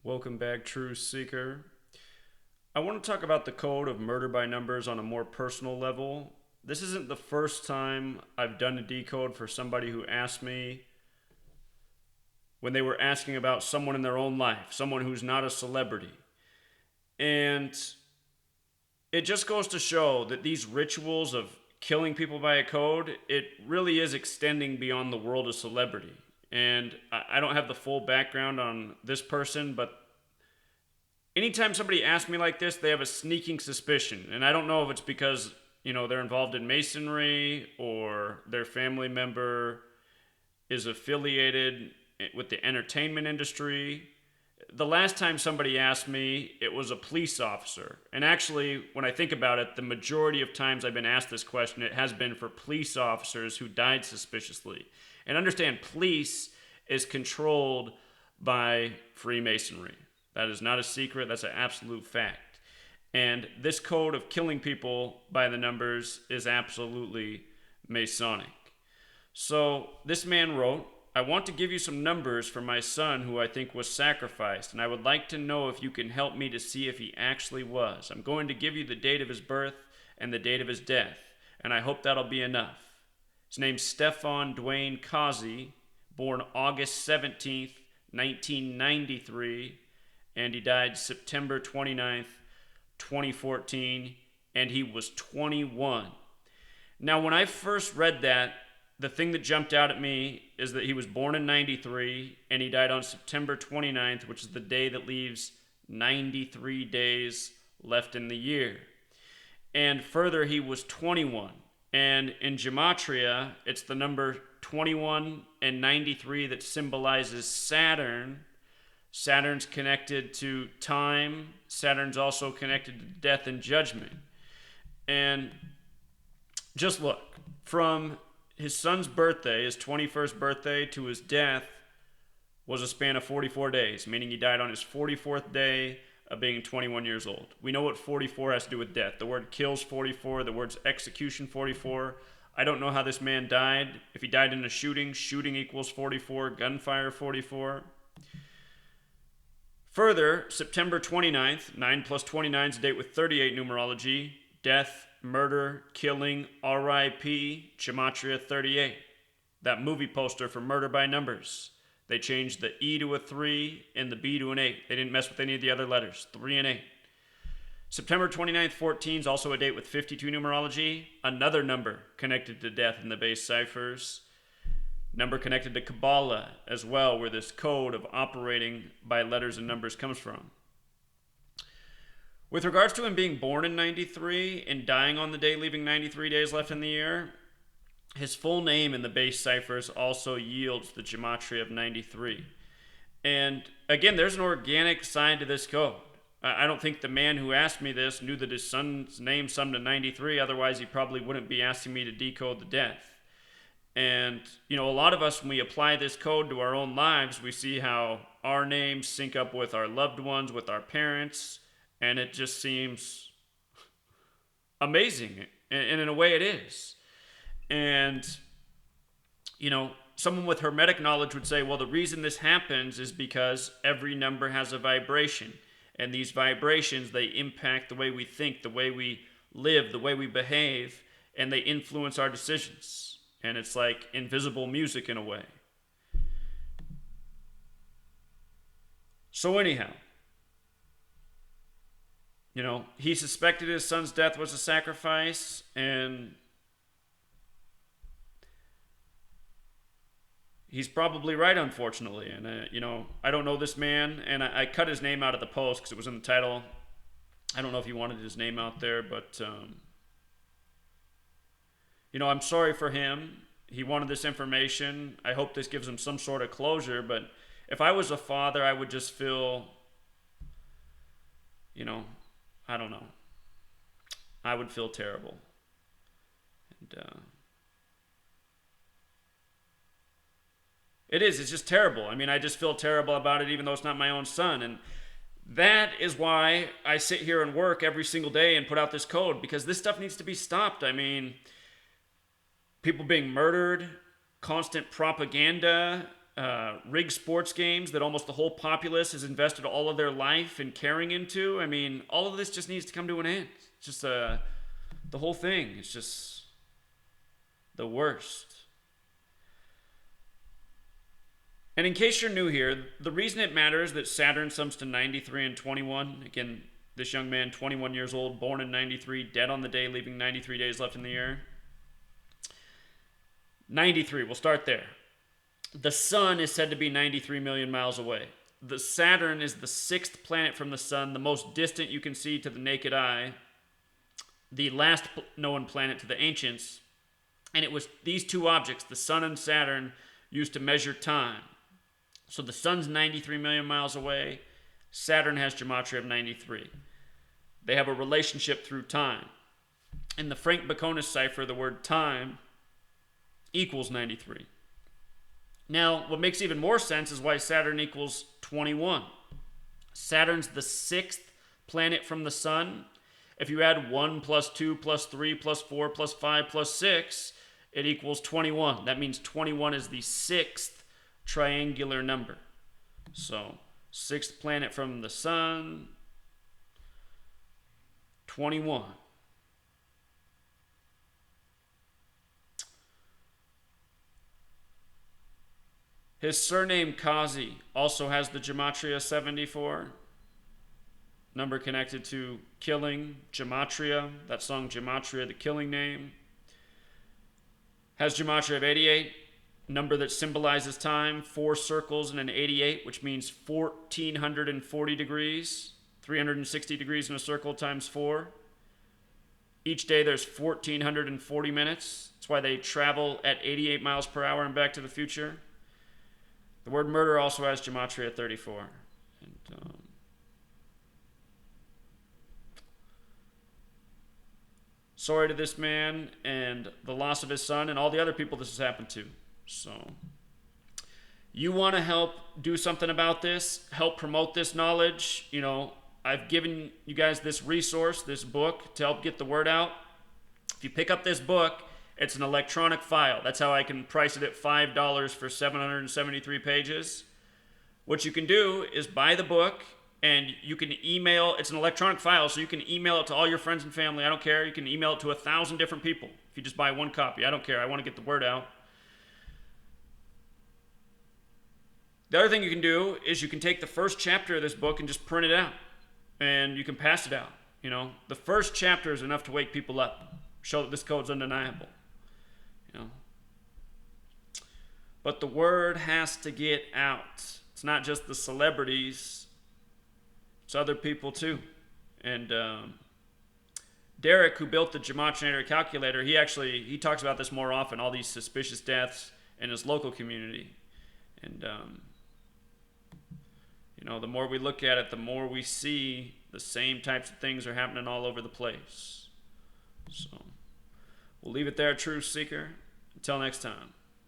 Welcome back, Truth Seeker. I want to talk about the code of murder by numbers on a more personal level. This isn't the first time I've done a decode for somebody who asked me when they were asking about someone in their own life, someone who's not a celebrity. And it just goes to show that these rituals of killing people by a code, it really is extending beyond the world of celebrity. And I don't have the full background on this person, but anytime somebody asks me like this, they have a sneaking suspicion. And I don't know if it's because, they're involved in masonry or their family member is affiliated with the entertainment industry. The last time somebody asked me, it was a police officer. And actually, when I think about it, the majority of times I've been asked this question, it has been for police officers who died suspiciously. And understand, police is controlled by Freemasonry. That is not a secret, that's an absolute fact. And this code of killing people by the numbers is absolutely Masonic. So this man wrote, I want to give you some numbers for my son who I think was sacrificed, and I would like to know if you can help me to see if he actually was. I'm going to give you the date of his birth and the date of his death, and I hope that'll be enough. His name's Steffon Dwayne Causey, born August 17th, 1993, and he died September 29th, 2014, and he was 21. Now, when I first read that, the thing that jumped out at me is that he was born in 93 and he died on September 29th, which is the day that leaves 93 days left in the year. And further, he was 21. And in Gematria, it's the number 21 and 93 that symbolizes Saturn. Saturn's connected to time. Saturn's also connected to death and judgment. And just look, from his son's birthday, his 21st birthday, to his death was a span of 44 days, meaning he died on his 44th day of being 21 years old. We know what 44 has to do with death. The word kills 44, the word's execution 44. I don't know how this man died. If he died in a shooting, shooting equals 44, gunfire 44. Further, September 29th, 9 plus 29 is a date with 38 numerology, death, murder, killing, RIP, Gematria 38. That movie poster for Murder by Numbers. They changed the E to a 3 and the B to an 8. They didn't mess with any of the other letters, 3 and 8. September 29th, 14 is also a date with 52 numerology, another number connected to death in the base ciphers. Number connected to Kabbalah as well, where this code of operating by letters and numbers comes from. With regards to him being born in 93 and dying on the day leaving 93 days left in the year, his full name in the base ciphers also yields the Gematria of 93. And again, there's an organic side to this code. I don't think the man who asked me this knew that his son's name summed to 93, otherwise he probably wouldn't be asking me to decode the death. And, a lot of us, when we apply this code to our own lives, we see how our names sync up with our loved ones, with our parents, and it just seems amazing. And in a way, it is. And, someone with hermetic knowledge would say, well, the reason this happens is because every number has a vibration. And these vibrations, they impact the way we think, the way we live, the way we behave, and they influence our decisions. And it's like invisible music in a way. So anyhow, he suspected his son's death was a sacrifice, and he's probably right, unfortunately. And, I don't know this man, and I cut his name out of the post because it was in the title. I don't know if he wanted his name out there, but, I'm sorry for him. He wanted this information. I hope this gives him some sort of closure, but if I was a father, I would just feel, I don't know. I would feel terrible. And, it's just terrible. I just feel terrible about it even though it's not my own son. And that is why I sit here and work every single day and put out this code, because this stuff needs to be stopped. People being murdered, constant propaganda, rigged sports games that almost the whole populace has invested all of their life in caring into. I mean, all of this just needs to come to an end. It's just the whole thing. It's just the worst. And in case you're new here, the reason it matters that Saturn sums to 93 and 21, again, this young man, 21 years old, born in 93, dead on the day, leaving 93 days left in the year. 93, we'll start there. The sun is said to be 93 million miles away. The Saturn is the sixth planet from the sun, the most distant you can see to the naked eye, the last known planet to the ancients. And it was these two objects, the sun and Saturn, used to measure time. So the sun's 93 million miles away. Saturn has Gematria of 93. They have a relationship through time. In the Frank Baconis cipher, the word time equals 93. Now, what makes even more sense is why Saturn equals 21. Saturn's the sixth planet from the sun. If you add 1 plus 2 plus 3 plus 4 plus 5 plus 6, it equals 21. That means 21 is the sixth triangular number. So, sixth planet from the sun, 21. His surname Causey also has the Gematria 74. Number connected to killing, Gematria. That song Gematria, the killing name. Has Gematria of 88. Number that symbolizes time, 4 circles and an 88, which means 1,440 degrees. 360 degrees in a circle times 4. Each day there's 1,440 minutes. That's why they travel at 88 miles per hour and Back to the Future. The word murder also has Gematria 34. And, sorry to this man and the loss of his son and all the other people this has happened to. So, you want to help do something about this, help promote this knowledge. You know, I've given you guys this resource, this book, to help get the word out. If you pick up this book, it's an electronic file. That's how I can price it at $5 for 773 pages. What you can do is buy the book, and you can email. It's an electronic file, so you can email it to all your friends and family. I don't care. You can email it to 1,000 different people if you just buy one copy. I don't care. I want to get the word out. The other thing you can do is you can take the first chapter of this book and just print it out, and you can pass it out. You know, the first chapter is enough to wake people up, show that this code's undeniable. You know, but the word has to get out. It's not just the celebrities; it's other people too. And Derek, who built the Gematria calculator, he talks about this more often. All these suspicious deaths in his local community, and you know, the more we look at it, the more we see the same types of things are happening all over the place. So, we'll leave it there, Truth Seeker. Until next time.